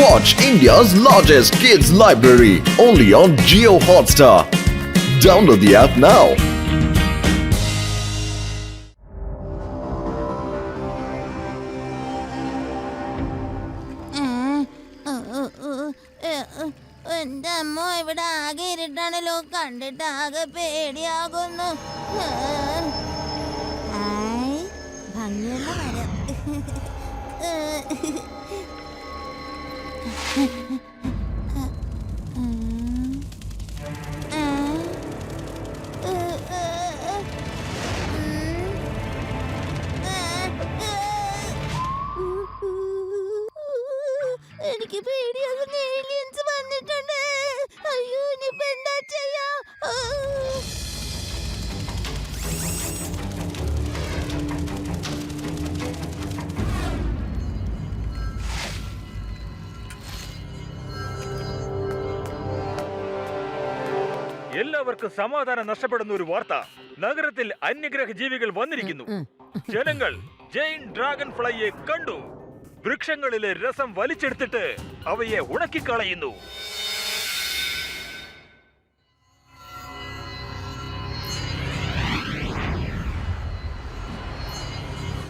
Watch India's largest kids library only on Jio Hotstar. Download the app now. എന്റെ അമ്മ ഇവിടെ ആകെ ഇരുട്ടാണല്ലോ, കണ്ടിട്ട് ആകെ പേടിയാകുന്നു. ഭംഗിയുള്ള മരം. എനിക്ക് പേടിയാകുന്ന ഏലിയൻസ് വന്നിട്ടുണ്ട്. അയ്യോ, ഇനിയിപ്പോ എന്താ ചെയ്യാ? എല്ലാവർക്കും സമാധാനം നഷ്ടപ്പെടുന്ന ഒരു വാർത്ത. നഗരത്തിൽ അന്യഗ്രഹ ജീവികൾ വന്നിരിക്കുന്നു. ജനങ്ങൾ ജെയിൻ ഡ്രാഗൺ ഫ്ലൈയെ കണ്ടു. വൃക്ഷങ്ങളിലെ രസം വലിച്ചെടുത്തിട്ട് അവയെ ഉണക്കിക്കളയുന്നു.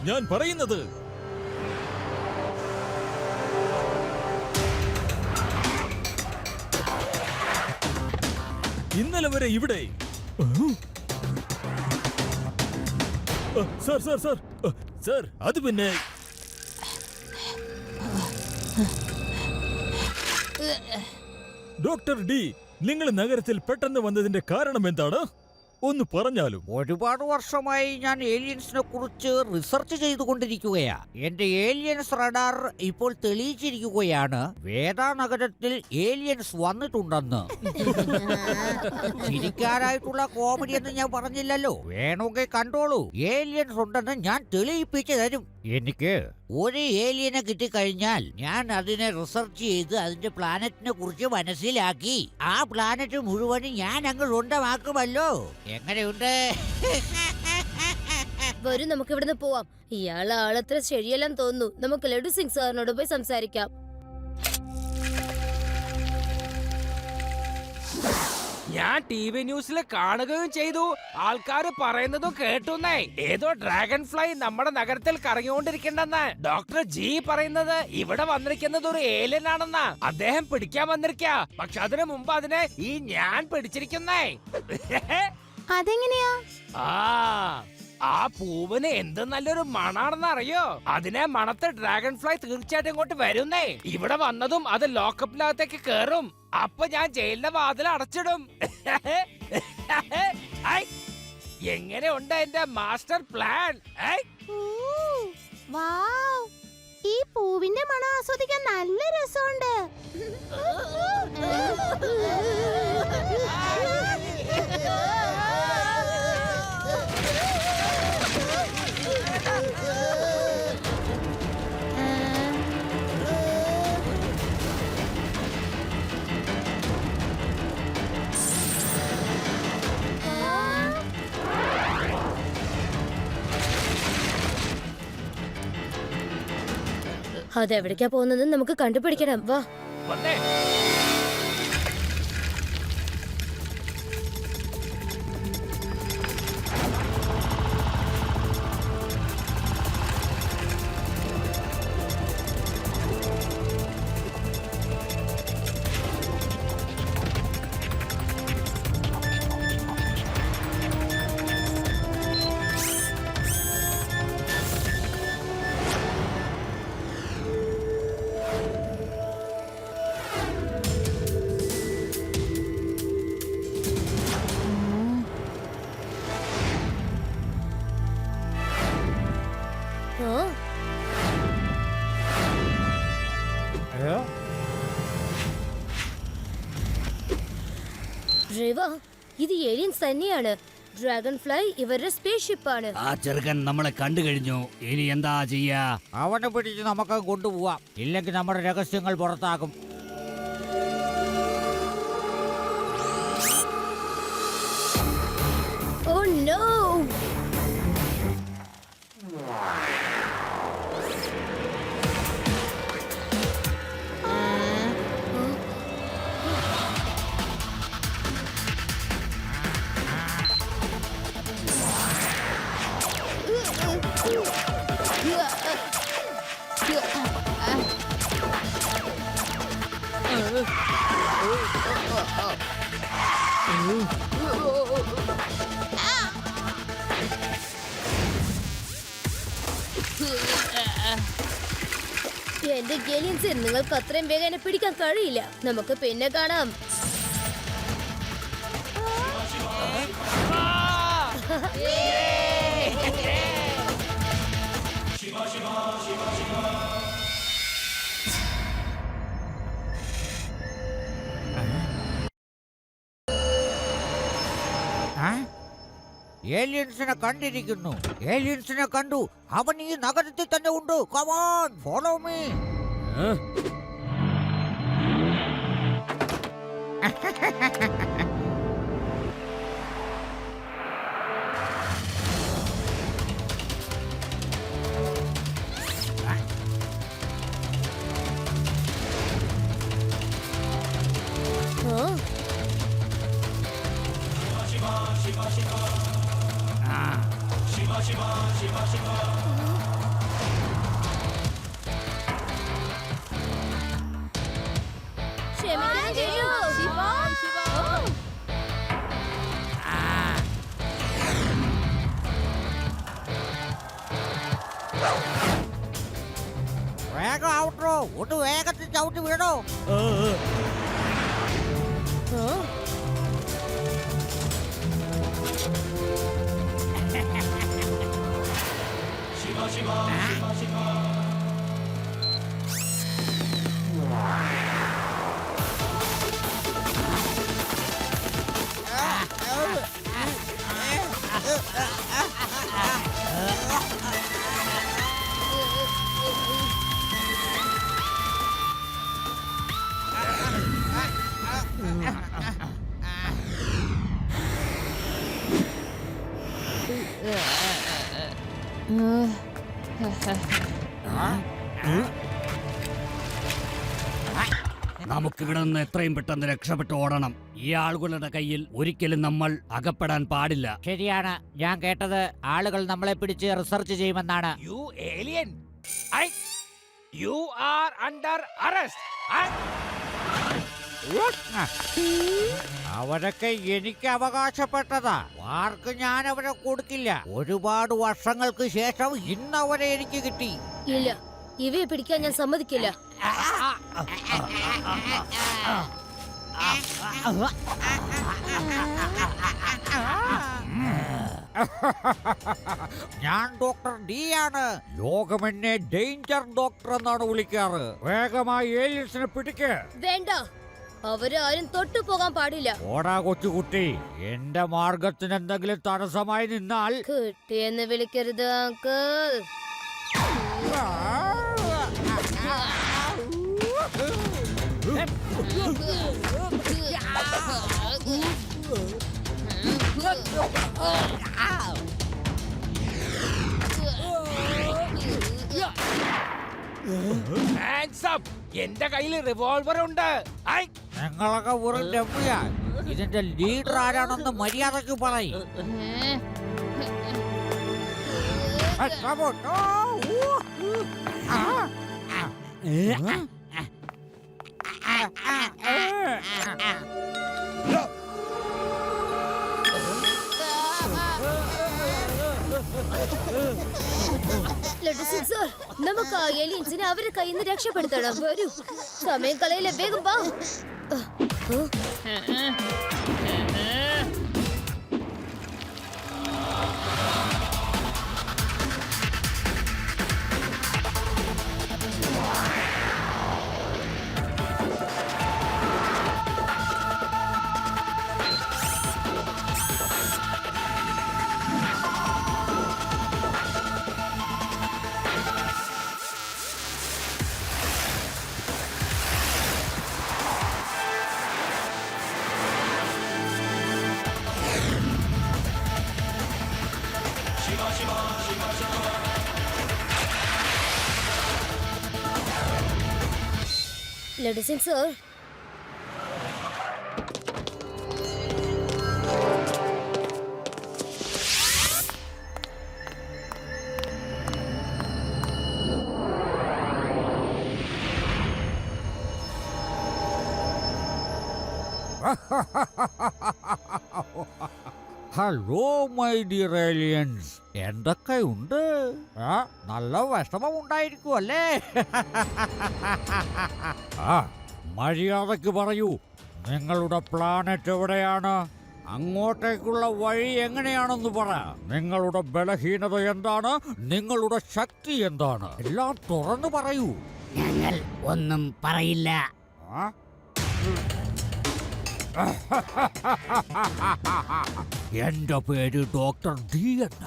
ഞാൻ പറയുന്നത് ഇന്നലെ വരെ ഇവിടെ സർ സർ സർ സർ അത് പിന്നെ ഡോക്ടർ ഡി, നിങ്ങൾ നഗരത്തിൽ പെട്ടെന്ന് വന്നതിന്റെ കാരണം എന്താണ്? ഒന്ന് പറഞ്ഞാലും. ഒരുപാട് വർഷമായി ഞാൻ ഏലിയൻസിനെ കുറിച്ച് റിസർച്ച് ചെയ്തുകൊണ്ടിരിക്കുകയാ. എന്റെ ഏലിയൻസ് റഡാർ ഇപ്പോൾ തെളിയിച്ചിരിക്കുകയാണ് വേദാ നഗരത്തിൽ ഏലിയൻസ് വന്നിട്ടുണ്ടെന്ന്. ചിരിക്കാനായിട്ടുള്ള കോമഡി എന്ന് ഞാൻ പറഞ്ഞില്ലല്ലോ. വേണമെങ്കിൽ കണ്ടോളൂ, ഏലിയൻസ് ഉണ്ടെന്ന് ഞാൻ തെളിയിപ്പിച്ചു തരും. എനിക്ക് ഒരു ഏലിയനെ കിട്ടിക്കഴിഞ്ഞാൽ ഞാൻ അതിനെ റിസർച്ച് ചെയ്ത് അതിന്റെ പ്ലാനറ്റിനെ കുറിച്ച് മനസ്സിലാക്കി ആ പ്ലാനറ്റ് മുഴുവനും ഞാൻ അങ്ങ് സ്വന്തമാക്കുമല്ലോ. എങ്ങനെയുണ്ട്? വരും, നമുക്ക് ഇവിടുന്ന് പോവാം. ഇയാൾ ആളത്ര ശരിയല്ലെന്ന് തോന്നുന്നു. നമുക്ക് ലഡു സിംഗ് സാറിനോട് പോയി സംസാരിക്കാം. ഞാൻ ടി.വി. ന്യൂസിൽ കാണുകയും ചെയ്തു, ആൾക്കാര് പറയുന്നതും കേട്ടുന്നേ. ഏതോ ഡ്രാഗൺ ഫ്ലൈ നമ്മുടെ നഗരത്തിൽ കറങ്ങിക്കൊണ്ടിരിക്കണ്ടെന്ന് ഡോക്ടർ ജി പറയുന്നത്. ഇവിടെ വന്നിരിക്കുന്നത് ഒരു ഏലിയൻ ആണെന്നാ. അദ്ദേഹം പിടിക്കാൻ വന്നിരിക്ക. പക്ഷെ അതിനു മുമ്പ് അതിനെ ഞാൻ പിടിച്ചിരിക്കുന്നേ. അതെങ്ങനെയാ? ആ പൂവിന് എന്ത് നല്ലൊരു മണാണെന്ന് അറിയോ? അതിനെ മണത്ത് ഡ്രാഗൺ ഫ്ലൈ തീർച്ചയായിട്ടും ഇങ്ങോട്ട് വരുന്നേ. ഇവിടെ വന്നതും അത് ലോക്കപ്പിനകത്തേക്ക് കേറും. അപ്പൊ ഞാൻ ജയിലിന്റെ വാതിൽ അടച്ചിടും. എങ്ങനെയുണ്ട് എന്റെ മാസ്റ്റർ പ്ലാൻ? ഈ പൂവിന്റെ മണം ആസ്വദിക്കാൻ നല്ല രസമുണ്ട്. അതെവിടേക്കാ പോകുന്നത് നമുക്ക് കണ്ടുപിടിക്കണം. വാ. ഇത് ഏലിയൻസ് തന്നെയാണ്. ഡ്രാഗൺ ഫ്ലൈ ഇവരുടെ സ്പേസ് ഷിപ്പ് ആണ്. ആ ചെറുക്കൻ നമ്മളെ കണ്ടു കഴിഞ്ഞു. ഇനി എന്താ ചെയ്യാ? അവനെ പിടിച്ച് നമുക്ക് കൊണ്ടുപോവാം. ഇല്ലെങ്കിൽ നമ്മുടെ രഹസ്യങ്ങൾ പുറത്താകും. Oh no! എന്റെ ഏലിയൻസ് നിങ്ങൾക്ക് അത്രയും വേഗം എന്നെ പിടിക്കാൻ കഴിയില്ല. നമുക്ക് പിന്നെ കാണാം. ഏലിയൻസിനെ കണ്ടിരിക്കുന്നു. ഏലിയൻസിനെ കണ്ടു. അവൻ ഈ നഗരത്തിൽ തന്നെ ഉണ്ട്. Come on, follow me. വേഗം ഔട്രോ, ഒന്ന് വേഗത്തിൽ ചവിട്ടി വീടോ. നമുക്കിവിടെ നിന്ന് എത്രയും പെട്ടെന്ന് രക്ഷപ്പെട്ട് ഓടണം. ഈ ആളുകളുടെ കയ്യിൽ ഒരിക്കലും നമ്മൾ അകപ്പെടാൻ പാടില്ല. ശരിയാണ്, ഞാൻ കേട്ടത് ആളുകൾ നമ്മളെ പിടിച്ച് റിസർച്ച് ചെയ്യുമെന്നാണ്. You alien, you are under arrest. അവരൊക്കെ എനിക്ക് അവകാശപ്പെട്ടതാ. ആർക്ക് ഞാൻ അവരെ കൊടുക്കില്ല. ഒരുപാട് വർഷങ്ങൾക്ക് ശേഷം ഇന്ന് അവരെ എനിക്ക് കിട്ടി. ഇല്ല, ഇവയെ പിടിക്കാൻ ഞാൻ സമ്മതിക്കില്ല. ഞാൻ ഡോക്ടർ ഡി ആണ്. ലോകം എന്നെ ഡേഞ്ചർ ഡോക്ടർ എന്നാണ് വിളിക്കാറ്. വേഗമായി ഏലിയൻസിനെ പിടിക്ക്. വേണ്ട, അവര് ആരും തൊട്ടു പോകാൻ പാടില്ല. ഓടാ കൊച്ചുകുട്ടി, എന്റെ മാർഗത്തിന് എന്തെങ്കിലും തടസ്സമായി നിന്നാൽ കുട്ടിയെന്ന് വിളിക്കരുത് അങ്കിൾ. എന്റെ കയ്യിൽ റിവോൾവർ ഉണ്ട്. ഞങ്ങളൊക്കെ വെറും ഡമ്മിയാ. ഇതിന്റെ ലീഡർ ആരാണെന്ന് മര്യാദക്ക് പറയും. നമുക്ക് ആ ഏലിയൻസിനെ അവരുടെ കയ്യിൽ നിന്ന് രക്ഷപ്പെടുത്തണം. വരൂ, സമയം കളയില്ല, വേഗം വാ. Ladies sir. Hello my dear aliens, എന്തൊക്കെയുണ്ട്? നല്ല വിഷമമുണ്ടായിരിക്കും അല്ലേ? മര്യാദക്ക് പറയൂ, നിങ്ങളുടെ പ്ലാനറ്റ് എവിടെയാണ്? അങ്ങോട്ടേക്കുള്ള വഴി എങ്ങനെയാണെന്ന് പറ. നിങ്ങളുടെ ബലഹീനത എന്താണ്? നിങ്ങളുടെ ശക്തി എന്താണ്? എല്ലാം തുറന്നു പറയൂ. ഞങ്ങൾ ഒന്നും പറയില്ല. എന്റെ പേര് ഡോക്ടർ ഡി എന്ന.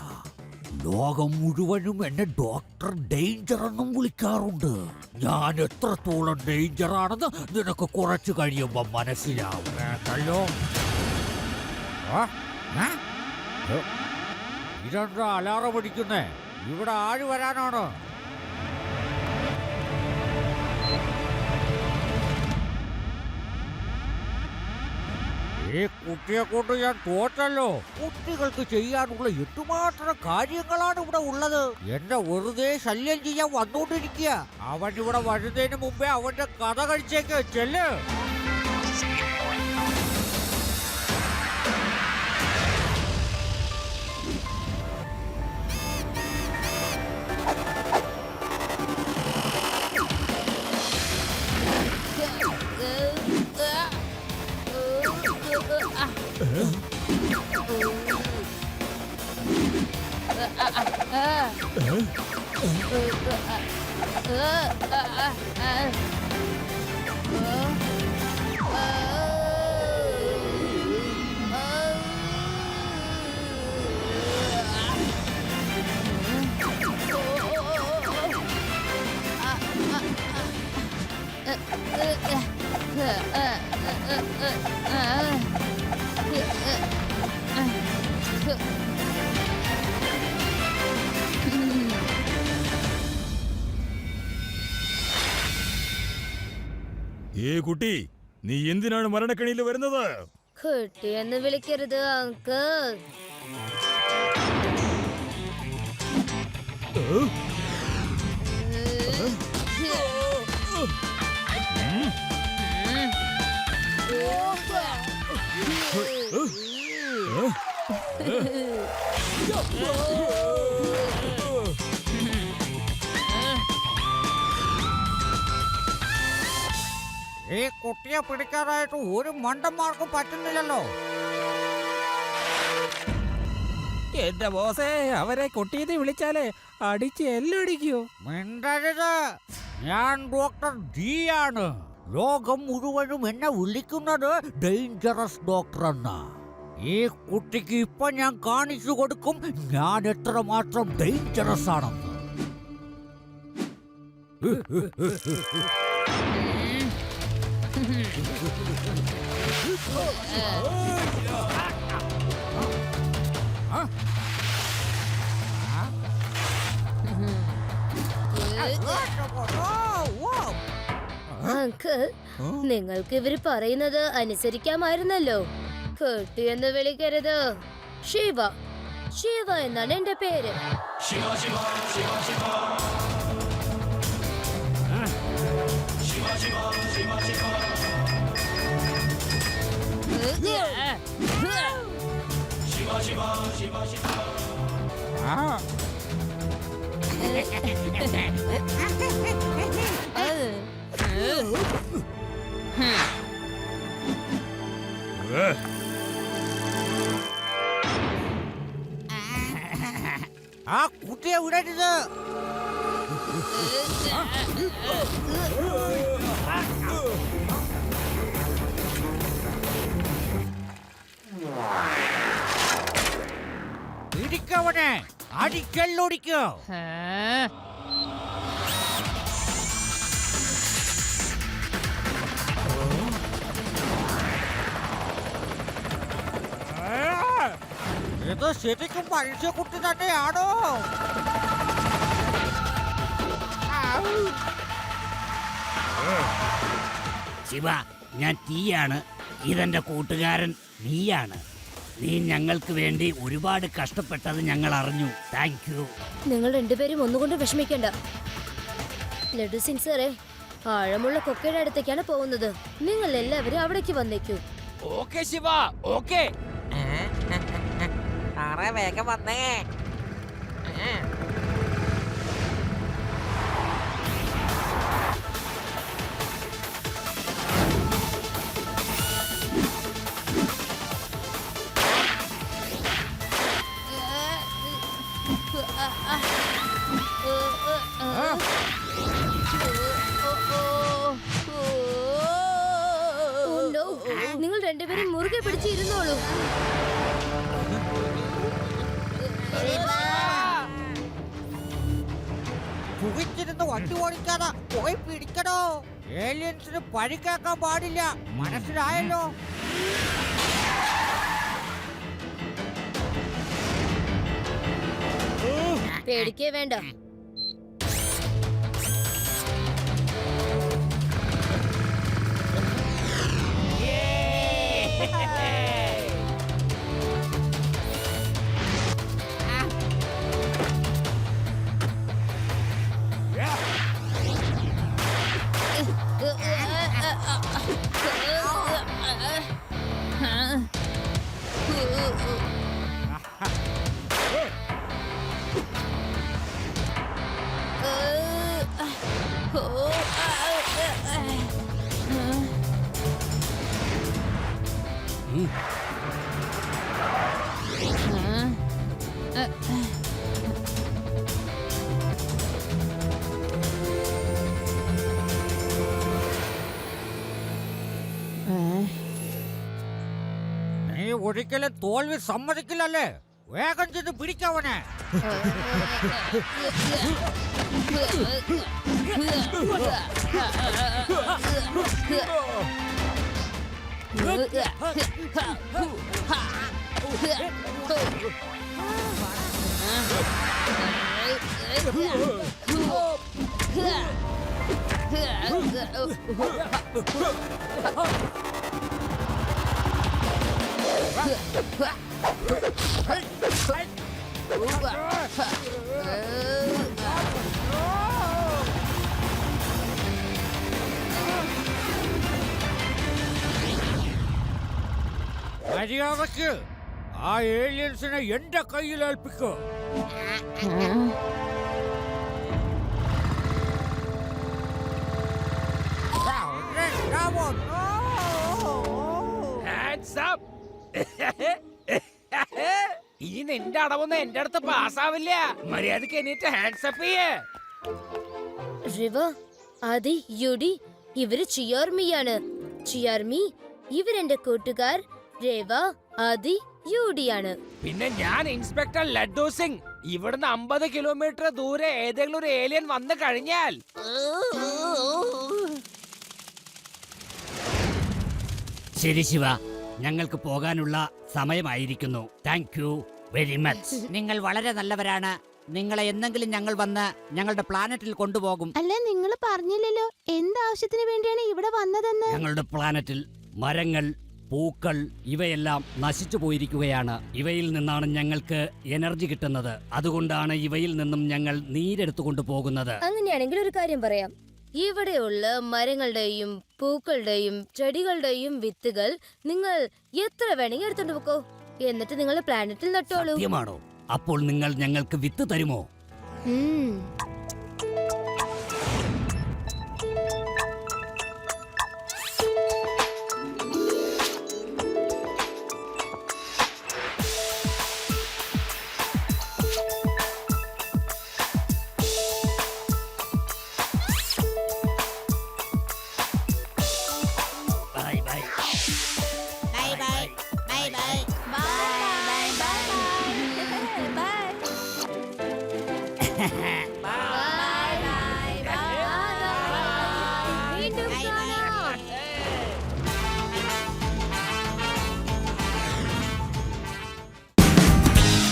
ലോകം മുഴുവനും എന്നെ ഡോക്ടർ ഡേഞ്ചർ എന്നും വിളിക്കാറുണ്ട്. ഞാൻ എത്രത്തോളം ഡേഞ്ചർ ആണെന്ന് നിനക്ക് കുറച്ചു കഴിയുമ്പോ മനസ്സിലാവും കേട്ടല്ലോ. ഇതെന്താ അലാറം അടിക്കുന്നേ? ഇവിടെ ആര് വരാനാണ്? ഈ കുട്ടിയെ കൊണ്ട് ഞാൻ തോറ്റല്ലോ. കുട്ടികൾക്ക് ചെയ്യാനുള്ള എന്തുമാത്രം കാര്യങ്ങളാണ് ഇവിടെ ഉള്ളത്. എന്നെ വെറുതെ ശല്യം ചെയ്യാൻ വന്നുകൊണ്ടിരിക്കുക. അവൻ ഇവിടെ വരുന്നതിന് മുമ്പേ അവന്റെ കഥ കഴിച്ചേക്ക് ചെല്ല്. ഏ കുട്ടി, നീ എന്തിനാണ് മരണക്കണിയിൽ വരുന്നത്? കുട്ടിയെന്ന് വിളിക്കരുത് അങ്കിൾ. ഈ കുട്ടിയെ പിടിക്കാനായിട്ട് ഒരു മണ്ടന്മാർക്കും പറ്റുന്നില്ലല്ലോ. എന്റെ ബോസേ, അവരെ കുട്ടിയെന്ന് വിളിച്ചാലേ അടിച്ച് എല്ലടിക്കൂ. മിണ്ടരുത്. ഞാൻ ഡോക്ടർ ഡി ആണ്. ലോകം മുഴുവനും എന്നെ വിളിക്കുന്നത് ഡേഞ്ചറസ് ഡോക്ടർ എന്ന. ഈ കുട്ടിക്ക് ഇപ്പൊ ഞാൻ കാണിച്ചു കൊടുക്കും ഞാൻ എത്രമാത്രം ഡേഞ്ചറസ് ആണെന്ന്. അങ്കിൾ, നിങ്ങൾക്ക് ഇവര് പറയുന്നത് അനുസരിക്കാമായിരുന്നല്ലോ. കുട്ടിയെന്ന് വിളിക്കരുത്. ശിവ, ശിവ എന്നാണ് എന്റെ പേര്. ആ കുട്ടിയെ വിടരുത്. ഇടിക്കവനെ, അടിക്കല്ലൊടിക്കോ. ഇത് ശരിക്കും മനുഷ്യക്കുട്ടി തന്നെയാണോ? ശിവ, ഞാൻ തീയാണ്. ഇതെന്റെ കൂട്ടുകാരൻ നീയാണ്. നീ ഞങ്ങൾക്ക് വേണ്ടി ഒരുപാട് കഷ്ടപ്പെട്ടത് ഞങ്ങൾ അറിഞ്ഞു. Thank you. നിങ്ങൾ രണ്ടുപേരും ഒന്നുകൊണ്ട് വിഷമിക്കണ്ട. ലഡു സിംഗ് സാറേ, ആഴമുള്ള കൊക്കയുടെ അടുത്തേക്കാണ് പോകുന്നത്. നിങ്ങൾ എല്ലാവരും അവിടേക്ക് വന്നേക്കൂ. Okay Shiva, okay. സാറേ വേഗം വന്നേ. Oh no! നിങ്ങൾ രണ്ടുപേരും മുറുകെ പിടിച്ചിരുന്നോളൂ. സുഖിച്ചിരുന്ന് വണ്ടി ഓടിക്കാതെ പോയി പിടിക്കണോ. ഏലിയൻസിന് പരിക്കേക്കാൻ പാടില്ല, മനസ്സിലായല്ലോ. പേടിക്കേ വേണ്ട. നീ ഒരിക്കലും തോൽവി സമ്മതിക്കില്ലല്ലേ. വേഗം ചെന്ന് പിടിക്കവനെ. മര്യാദക്ക് ആ ഏലിയൻസിനെ എന്റെ കയ്യിൽ ഏൽപ്പിക്കൂ. Hands up! ഇനി നിന്റെ അടവൊന്നും എന്റെ അടുത്ത് പാസ്സാവില്ല. മര്യാദക്ക് എന്നിട്ട് ഹാൻഡ്സ് അപ്പ് ചെയ്യേ. റിവ, ആദി, യുഡി, ഇവര് ചിയാർമിയാണ്. ചിയാർമി, ഇവരെന്റെ കൂട്ടുകാർ രേവ, ആദി, യുഡിയാണ്. പിന്നെ ഞാൻ ഇൻസ്പെക്ടർ ലഡ്ഡു സിംഗ്. ഇവിടുന്ന് 50 കിലോമീറ്റർ ദൂരെ ഏതെങ്കിലും ഒരു ഏലിയൻ വന്നു കഴിഞ്ഞാൽ ശരി ശിവ, ഞങ്ങൾക്ക് പോകാനുള്ള സമയമായിരിക്കുന്നു. Thank you very much. നിങ്ങൾ വളരെ നല്ലവരാണ്. നിങ്ങളെ എന്തെങ്കിലും ഞങ്ങൾ വന്ന് ഞങ്ങളുടെ പ്ലാനറ്റിൽ കൊണ്ടുപോകും. അല്ല, നിങ്ങൾ പറഞ്ഞില്ലല്ലോ എന്താവശ്യത്തിന് വേണ്ടിയാണ് ഇവിടെ വന്നതെന്ന്. ഞങ്ങളുടെ പ്ലാനറ്റിൽ മരങ്ങൾ, പൂക്കൾ ഇവയെല്ലാം നശിച്ചു പോയിരിക്കുകയാണ്. ഇവയിൽ നിന്നാണ് ഞങ്ങൾക്ക് എനർജി കിട്ടുന്നത്. അതുകൊണ്ടാണ് ഇവയിൽ നിന്നും ഞങ്ങൾ നീരെടുത്തു കൊണ്ടുപോകുന്നത്. അങ്ങനെയാണെങ്കിൽ ഒരു കാര്യം പറയാം. ഇവിടെയുള്ള മരങ്ങളുടെയും പൂക്കളുടെയും ചെടികളുടെയും വിത്തുകൾ നിങ്ങൾ എത്ര വേണമെങ്കിൽ എടുത്തോണ്ട് പോക്കോ. എന്നിട്ട് നിങ്ങൾ പ്ലാനറ്റിൽ നട്ടോളൂ. സത്യമാണോ? അപ്പോൾ നിങ്ങൾ ഞങ്ങൾക്ക് വിത്ത് തരുമോ? Bye bye. Bye bye bye bye bye വീണ്ടും കാണാം.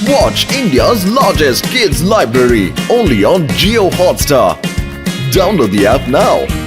Watch India's largest kids library only on Geo Hotstar. Download the app now.